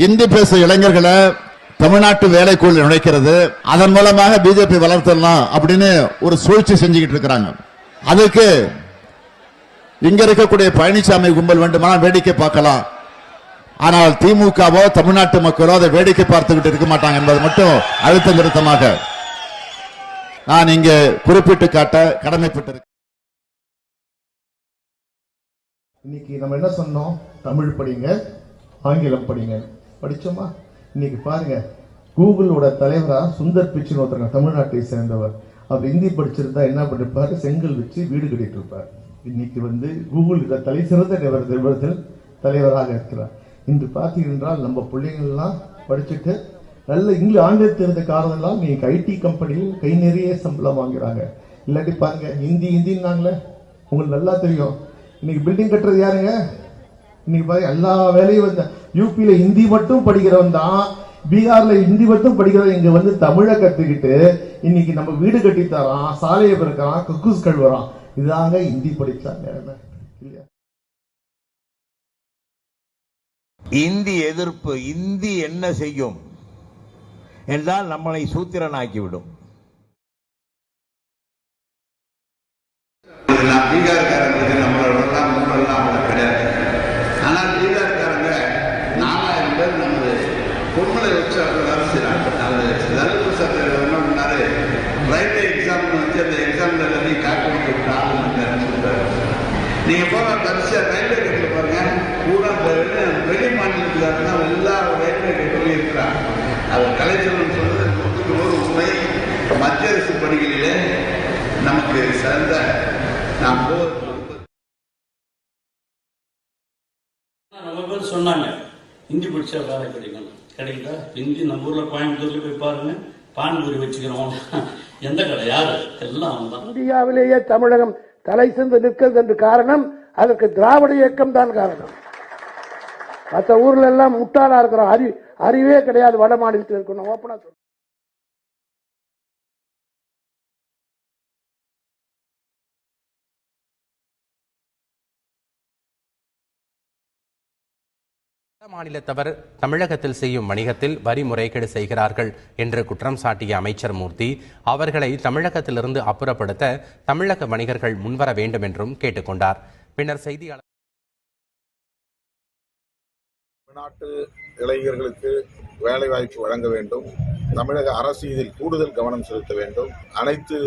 இந்தி பேசும் இளைஞர்களை தமிழ்நாட்டு வேலைக்குள் நுழைக்கிறது, அதன் மூலமாக பிஜேபி வளர்த்தலாம் அப்படின்னு ஒரு சூழ்ச்சி செஞ்சுக்கிட்டு இருக்கிறாங்க. அதுக்கு இங்க இருக்கக்கூடிய பழனிசாமி கும்பல் வேண்டுமானால் வேடிக்கை பார்க்கலாம். ஆனால் திமுகவோ தமிழ்நாட்டு மக்களோ அதை வேடிக்கை பார்த்துக்கிட்டு இருக்க மாட்டாங்க என்பது மட்டும் அழுத்த நிறுத்தமாக நான் இங்கே குறிப்பிட்டு காட்ட கடமைப்பட்டிருக்கேன். இன்னைக்கு நம்ம என்ன சொன்னோம்? தமிழ் படிங்க, ஆங்கிலம் படிங்க. படிச்சோமா? இன்னைக்கு பாருங்க, கூகுளோட தலைவரா சுந்தர் பிச்சைன்னு ஒருத்தர் தமிழ்நாட்டை சேர்ந்தவர். அவர் ஹிந்தி படிச்சிருந்தா என்ன பண்ணிருப்பாரு? செங்கல் வச்சு வீடு கட்டிட்டு இருப்பார். இன்னைக்கு கூகுள் தலை சிறந்த தலைவராக இருக்கிறார். இன்று பார்த்தீங்கன்றால் நம்ம பிள்ளைங்கள்லாம் படிச்சுட்டு நல்ல ஆங்கிலம் தெரிந்த காரணம் நீங்க ஐடி கம்பெனியில் கை நிறைய சம்பளம் வாங்குறாங்க. இல்லாட்டி பாருங்க, ஹிந்தின்னாங்களே உங்களுக்கு நல்லா தெரியும். இன்னைக்கு பில்டிங் கட்டுறது யாருங்க? இன்னைக்கு பாருங்க, எல்லா வேலையும் யூபியில ஹிந்தி மட்டும் படிக்கிறவன் தான், பீகார்ல ஹிந்தி மட்டும் படிக்கிறவன் இங்க தமிழை கத்துக்கிட்டு இன்னைக்கு நம்ம வீடு கட்டி தரான், சாலையை பிறக்கிறான், குக்கூஸ் கழுவுறான். இதாங்க ஹிந்தி படிச்சாங்க இல்லையா? இந்தி எதிர்ப்பு, இந்தி என்ன செய்யும் என்றால் நம்மளை சூத்திரனாக்கிவிடும். பீகார்காரங்களுக்கு நம்மளோடலாம் முன்னெல்லாம் கிடையாது. ஆனால் பீகார்காரங்க 4000 பேர் நமது பொம்மலை வச்சு அவங்க வேலை செய்யறாங்க. லலித் சார் என்ன பண்ணாரு, ரயில்வே எக்ஸாம் அந்த எக்ஸாம்ல எல்லாத்தையும் காக்கி சொல்றாரு. நீங்க போற தரிசா ரயில்வே கேட்ல பாருங்க, பூரா வெளி மாநிலத்தில் எல்லா ரயில்வே கேட்கலையும் இருக்கிறாங்க. அவர் கலைச்செல்வன் சொன்னது 100% உண்மை. மத்திய அரசு பணிகளிலே நமக்கு சிறந்த நாம் நம்ம பேர் சொன்னாங்க ஹிந்தி படிச்சா வேலை கிடைக்கும். கிடைக்குதா? ஹிந்தி நம்ம ஊர்ல கோயம்புத்தூர்ல போய் பாருங்க, பான்பூரி வச்சுக்கிறோம். எந்த கடை யாரு? எல்லாம் இந்தியாவிலேயே தமிழகம் தலை சென்று நிற்கிறது என்று காரணம் அதற்கு திராவிட இயக்கம் தான் காரணம். மற்ற ஊர்ல எல்லாம் முட்டாளா இருக்கிறோம், அறிவே கிடையாது. வட மாநிலத்தில் இருக்கணும். ஓப்பனா சொல்றேன். மாநிலத்தவர் தமிழகத்தில் செய்யும் வணிகத்தில் வரி முறைகேடு செய்கிறார்கள் என்று குற்றம் சாட்டிய அமைச்சர் மூர்த்தி அவர்களை தமிழகத்திலிருந்து அப்புறப்படுத்த தமிழக வணிகர்கள் முன்வர வேண்டும் என்றும் கேட்டுக்கொண்டார். பின்னர் செய்தியாளர், தமிழ்நாட்டு இளைஞர்களுக்கு வேலைவாய்ப்பு வழங்க வேண்டும், தமிழக அரசு இதில் கூடுதல் கவனம் செலுத்த வேண்டும். அனைத்து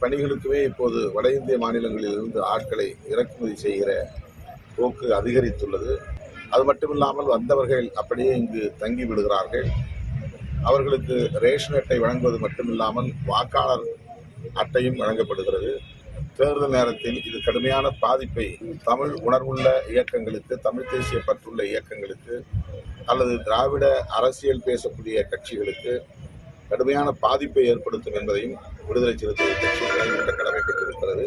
பணிகளுக்குமே இப்போது வட இந்திய மாநிலங்களில் இருந்து ஆட்களை இறக்குமதி செய்கிற போக்கு அதிகரித்துள்ளது. அது மட்டுமில்லாமல் வந்தவர்கள் அப்படியே இங்கு தங்கி விடுகிறார்கள். அவர்களுக்கு ரேஷன் அட்டை வழங்குவது மட்டுமில்லாமல் வாக்காளர் அட்டையும் வழங்கப்படுகிறது. தேர்தல் நேரத்தில் இது கடுமையான பாதிப்பை தமிழ் உணர்வுள்ள இயக்கங்களுக்கு, தமிழ் தேசிய பற்றுள்ள இயக்கங்களுக்கு அல்லது திராவிட அரசியல் பேசக்கூடிய கட்சிகளுக்கு கடுமையான பாதிப்பை ஏற்படுத்தும் என்பதையும் விடுதலை சிறுத்தைகள் கட்சி கடமைப்பட்டிருக்கிறது.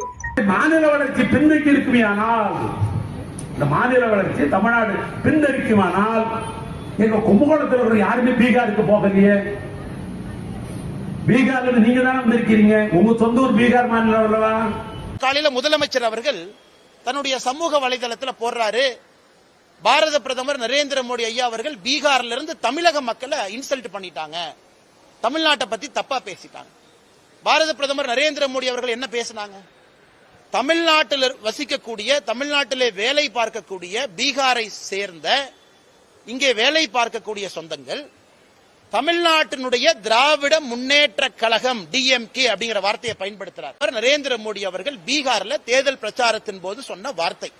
மாநில வளர்ச்சி பின்தங்கி இருக்குமையானால், இந்த மாநில வளர்ச்சி தமிழ்நாடு பின்தரிக்குமானால், எங்க கும்பகோணத்தில் இருக்கிற யாருமே பீகாருக்கு போகலையே. பீகார்ல நீங்க தானே வந்திருக்கீங்க, உங்க சொந்த ஊர் பீகார் மாநிலம். காலையில முதலமைச்சர் அவர்கள் தன்னுடைய சமூக வலைதளத்தில் போடுறாரு, பாரத பிரதமர் நரேந்திர மோடி ஐயா அவர்கள் பீகார்ல இருந்து தமிழக மக்களை இன்சல்ட் பண்ணிட்டாங்க, தமிழ்நாட்டை பத்தி தப்பா பேசிட்டாங்க. பாரத பிரதமர் நரேந்திர மோடி அவர்கள் என்ன பேசினாங்க? தமிழ்நாட்டில் வசிக்கக்கூடிய, தமிழ்நாட்டிலே வேலை பார்க்கக்கூடிய பீகாரை சேர்ந்த இங்கே வேலை பார்க்கக்கூடிய சொந்தங்கள் தமிழ்நாட்டினுடைய திராவிட முன்னேற்ற கழகம் டிஎம்கே அப்படிங்கிற வார்த்தையை பயன்படுத்துறார் நரேந்திர மோடி அவர்கள் பீகார்ல தேர்தல் பிரச்சாரத்தின் போது சொன்ன வார்த்தை.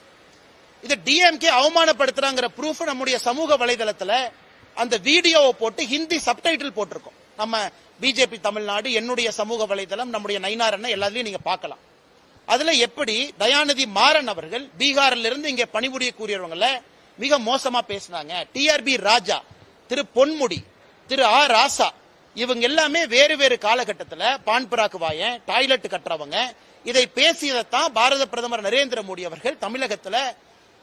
இது டிஎம்கே அவமானப்படுத்துறாங்கிற ப்ரூஃப் நம்முடைய சமூக வலைதளத்துல அந்த வீடியோவை போட்டு ஹிந்தி சப்டைட்டில் போட்டிருக்கோம். நம்ம பிஜேபி தமிழ்நாடு, என்னுடைய சமூக வலைதளம், நம்முடைய நயினார் அண்ணன் எல்லாத்தையும் நீங்க பார்க்கலாம். அதுல எப்படி தயாநிதி மாறன் அவர்கள் பீகாரில் இருந்து இங்கே பணிபுரியக்கூடியவங்கள மிக மோசமா பேசினாங்க. டிஆர்பி ராஜா, திரு பொன்முடி, திரு ஆ ராசா, இவங்க எல்லாமே வேறு வேறு காலகட்டத்தில் பான்பராக்கு வாயன், டாய்லெட் கட்டுறவங்க. இதை பேசியதைத்தான் பாரத பிரதமர் நரேந்திர மோடி அவர்கள் தமிழகத்தில்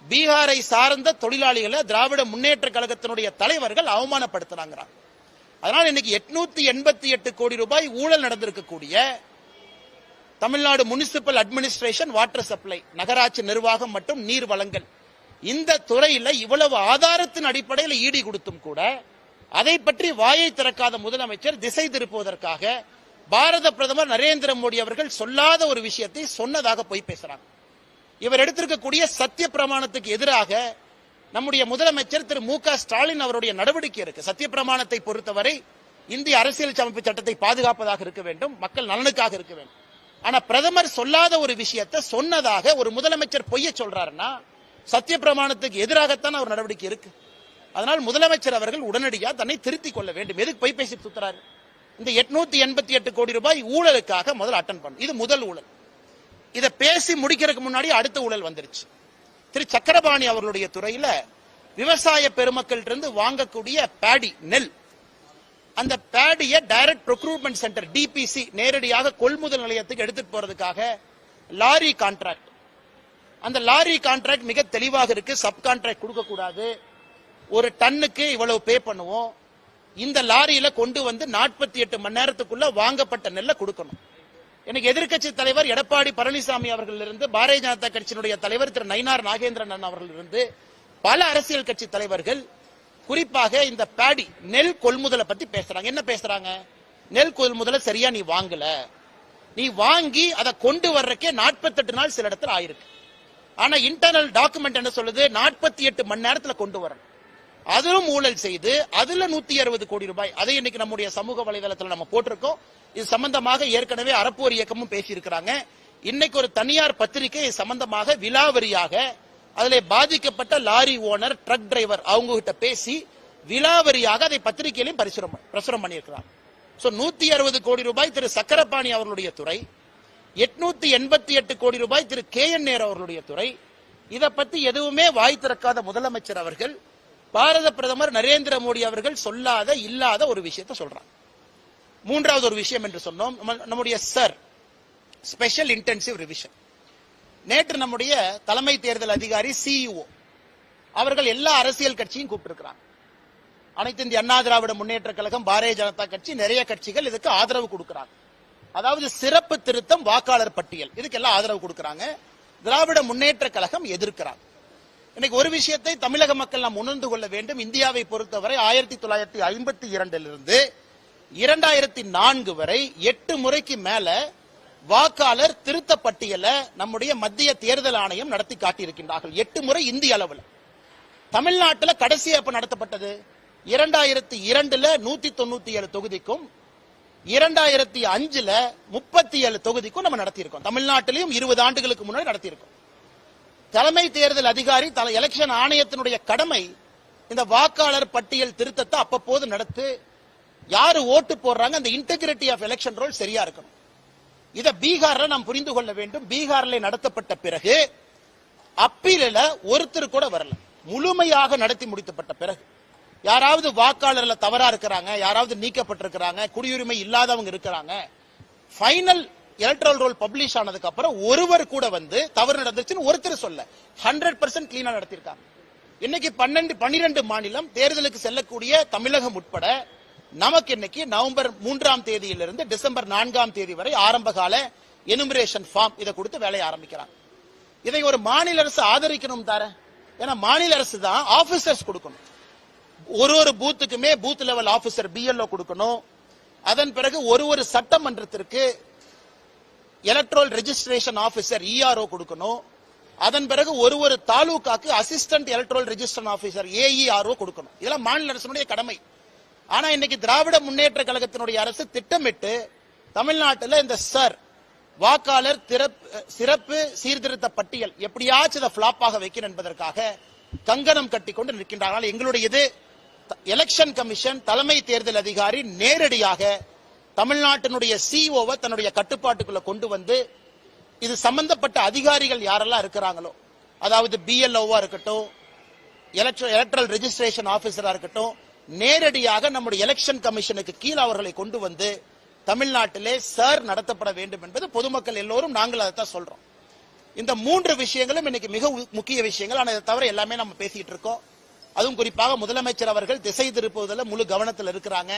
பீகாரை சார்ந்த தொழிலாளிகளை திராவிட முன்னேற்ற கழகத்தினுடைய தலைவர்கள் அவமானப்படுத்தினாங்க. அதனால் இன்னைக்கு 888 கோடி ரூபாய் ஊழல் நடந்திருக்கக்கூடிய Tamil Nadu municipal administration, water supply, நகராட்சி நிர்வாகம் மற்றும் நீர் வழங்கல், இந்த துறையில இவ்வளவு ஆதாரத்தின் அடிப்படையில் ஈடி கொடுத்தும் கூட அதை பற்றி வாயை திறக்காத முதலமைச்சர் திசை திருப்புவதற்காக பாரத பிரதமர் நரேந்திர மோடி அவர்கள் சொல்லாத ஒரு விஷயத்தை சொன்னதாக போய் பேசுறாங்க. இவர் எடுத்திருக்கக்கூடிய சத்திய பிரமாணத்துக்கு எதிராக நம்முடைய முதலமைச்சர் திரு மு க ஸ்டாலின் அவருடைய நடவடிக்கை இருக்கு. சத்திய பிரமாணத்தை பொறுத்தவரை இந்திய அரசியல் அமைப்பு சட்டத்தை பாதுகாப்பதாக இருக்க வேண்டும், மக்கள் நலனுக்காக இருக்க வேண்டும். ஆனா பிரதமர் சொல்லாத ஒரு விஷயத்தை சொன்னதாக ஒரு முதலமைச்சர் பொய்ய சொல்றாருன்னா சத்திய பிரமாணத்துக்கு எதிராகத்தான் அவர் நடவடிக்கை இருக்கு. அதனால் முதலமைச்சர் அவர்கள் உடனடியாக தன்னை திருத்திக் கொள்ள வேண்டும். எதுக்கு பொய் பேசி சுத்துறாரு? இந்த 888 கோடி ரூபாய் ஊழலுக்காக முதல் அட்டன் பண்ணும். இது முதல் ஊழல். இதை பேசி முடிக்கிறதுக்கு முன்னாடி அடுத்த ஊழல் வந்துருச்சு. திரு சக்கரபாணி அவர்களுடைய துறையில விவசாய பெருமக்கள் இருந்து வாங்கக்கூடிய பேடி நெல், அந்த பேடியை டைரக்ட் ப்ரொக்யூர்மெண்ட் சென்டர் டிபிசி நேரடியாக கொள்முதல் நிலையத்துக்கு எடுத்துட்டு போறதுக்காக லாரி கான்ட்ராக்ட், அந்த லாரி கான்ட்ராக்ட் மிக தெளிவாக இருக்கு. சப் கான்ட்ராக்ட் கொடுக்க கூடாது, ஒரு டன்னுக்கு இவ்வளவு பே பண்ணுவோம், இந்த லாரியில கொண்டு வந்து 48 மணி நேரத்துக்குள்ள வாங்கப்பட்ட நெல்லை கொடுக்கணும். எனக்கு எதிர்க்கட்சி தலைவர் எடப்பாடி பழனிசாமி அவர்கள் இருந்து பாரதிய ஜனதா கட்சியினுடைய தலைவர் திரு நயினார் நாகேந்திரன் அவர்கள் இருந்து பல அரசியல் கட்சி தலைவர்கள் குறிப்பாக இந்த பேடி நெல் கொள்முதலை பத்தி பேசுறாங்க. என்ன பேசுறாங்க? நெல் கொள்முதலை சரியா நீ வாங்கல, நீ வாங்கி அதை கொண்டு வர்றக்கே 48 நாள் சில இடத்துல ஆயிருக்கு. ஆனா இன்டர்னல் டாக்குமெண்ட் என்ன சொல்லுது? 48 மணி நேரத்துல கொண்டு வரணும். அதிலும் ஊழல் செய்து அதுல 160 கோடி ரூபாய். அதை இன்னைக்கு நம்முடைய சமூக வலைதளத்தில் நம்ம போட்டிருக்கோம். இது சம்பந்தமாக ஏற்கனவே அறப்போர் இயக்கமும் பேசி இருக்கிறாங்க. இன்னைக்கு ஒரு தனியார் பத்திரிகை சம்பந்தமாக விலாவரியாக அதிலே பாதிக்கப்பட்ட லாரி ஓனர், ட்ரக் டிரைவர் அவங்க கிட்ட பேசி விலாவரியாக அதை பத்திரிகையிலையும் பிரசுரம் பண்ணியிருக்கிறாங்க. 160 கோடி ரூபாய் திரு சக்கரபாணி அவர்களுடைய துறை, 888 கோடி ரூபாய் திரு KN நேரு அவர்களுடைய துறை. இதை பத்தி எதுவுமே வாய் திறக்காத முதலமைச்சர் அவர்கள் பாரத பிரதமர் நரேந்திர மோடி அவர்கள் சொல்லாத இல்லாத ஒரு விஷயத்தை சொல்றாங்க. மூன்றாவது ஒரு விஷயம் என்று சொன்னோம், நம்முடைய ஸ்பெஷல் இன்டென்சிவ் ரிவிஷன். நேற்று நம்முடைய தலைமை தேர்தல் அதிகாரி CEO அவர்கள் எல்லா அரசியல் கட்சியும் கூப்பிட்டிருக்கிறாங்க. அனைத்து இந்திய அண்ணா திராவிட முன்னேற்ற கழகம், பாரதிய ஜனதா கட்சி, நிறைய கட்சிகள் இதுக்கு ஆதரவு கொடுக்கிறாங்க. அதாவது சிறப்பு திருத்தம் வாக்காளர் பட்டியல், இதுக்கு எல்லாம் ஆதரவு கொடுக்கிறாங்க. திராவிட முன்னேற்ற கழகம் எதிர்க்கிறாங்க. இன்னைக்கு ஒரு விஷயத்தை தமிழக மக்கள் நாம் உணர்ந்து கொள்ள வேண்டும். இந்தியாவை பொறுத்தவரை 1952 2004 வரை 8 முறைக்கு மேல வாக்காளர் திருத்த பட்டியலை நம்முடைய மத்திய தேர்தல் ஆணையம் நடத்தி காட்டியிருக்கின்றார்கள். 8 முறை இந்திய அளவில். தமிழ்நாட்டில் கடைசியா எப்ப நடத்தப்பட்டது? 2002 197 தொகுதிக்கும் 2005 37 தொகுதிக்கும் நம்ம நடத்தியிருக்கோம். தமிழ்நாட்டிலையும் 20 ஆண்டுகளுக்கு முன்னாடி நடத்தியிருக்கோம். தலைமை தேர்தல் அதிகாரி, எலெக்ஷன் ஆணையத்தினுடைய கடமை இந்த வாக்காளர் பட்டியல் திருத்தத்தை அப்பப்போது நடத்து, யாரு ஓட்டு போடுறாங்க, அந்த இன்டெகிரிட்டி ஆஃப் எலெக்ஷன் ரோல் சரியா இருக்கணும். இத பீகார்ல நாம் புரிந்து கொள்ள வேண்டும். பீகார்ல நடத்தப்பட்ட பிறகு அப்பீலில் ஒருத்தர் கூட வரல. முழுமையாக நடத்தி முடிக்கப்பட்ட பிறகு யாராவது வாக்காளர்ல தவறா இருக்கிறாங்க, யாராவது நீக்கப்பட்டிருக்கிறாங்க, குடியுரிமை இல்லாதவங்க இருக்கிறாங்க, ஃபைனல் எலக்ட்ரல் ரோல் பப்ளிஷ் ஆனதுக்கு அப்புறம் ஒருவர் கூட வந்து தவறு நடந்துச்சுன்னு ஒருத்தர் சொல்ல 100% கிளீனா நடத்திருக்காங்க. இன்னைக்கு 12 மாநிலம் தேர்தலுக்கு செல்லக்கூடிய தமிழகம் உட்பட நமக்கு இன்னைக்கு நவம்பர் 3ஆம் தேதியிலிருந்து டிசம்பர் 4ஆம் தேதி வரை ஆரம்ப கால எனுமரேஷன் ஃபார்ம் இதை கொடுத்து வேலையை ஆரம்பிக்கிறாங்க. இதை ஒரு மாநில அரசு ஆதரிக்கணும் தார. ஏன்னா மாநில அரசு தான் ஆபீசர்ஸ் கொடுக்கணும். ஒரு பூத்துக்குமே பூத் லெவல் ஆபீசர் BLO கொடுக்கணும். அதன் பிறகு ஒரு சட்டமன்றத்திற்கு எலக்ட்ரல் ரெஜிஸ்ட்ரேஷன் ஆபீசர் ERO கொடுக்கணும். அதன் பிறகு ஒரு தாலுகாக்கு assistant electoral registration officer AERO கொடுக்கணும். இதெல்லாம் மாநில அரசுடைய கடமை. ஆனா இன்னைக்கு திராவிட முன்னேற்ற கழகத்தினுடைய அரசு திட்டமிட்டு தமிழ்நாட்டில் இந்த வாக்காளர் சிறப்பு சீர்திருத்த பட்டியல் எப்படியாச்சும் இதை பிளாப்பாக வைக்கணும் என்பதற்காக கங்கணம் கட்டிக்கொண்டு நிற்கின்றார்கள். எங்களுடைய எலெக்ஷன் கமிஷன், தலைமை தேர்தல் அதிகாரி நேரடியாக தமிழ்நாட்டினுடைய COவை தன்னுடைய கட்டுப்பாட்டுக்குள்ள கொண்டு வந்து இது சம்பந்தப்பட்ட அதிகாரிகள் யாரெல்லாம் இருக்கிறாங்களோ, அதாவது BLOவா இருக்கட்டும், எலக்ட்ரல் ரெஜிஸ்ட்ரேஷன் ஆபீசரா இருக்கட்டும், நேரடியாக நம்முடைய எலெக்ஷன் கமிஷனுக்கு கீழ் அவர்களை கொண்டு வந்து தமிழ்நாட்டிலே நடத்தப்பட வேண்டும் என்பது பொதுமக்கள் எல்லோரும் நாங்கள் அதைத்தான் சொல்றோம். இந்த 3 விஷயங்களும் இன்னைக்கு மிக முக்கிய விஷயங்கள். ஆனால் இதை தவிர எல்லாமே நம்ம பேசிட்டு இருக்கோம். அதுவும் குறிப்பாக முதலமைச்சர் அவர்கள் திசை திருப்புவதில் முழு கவனத்தில் இருக்கிறாங்க.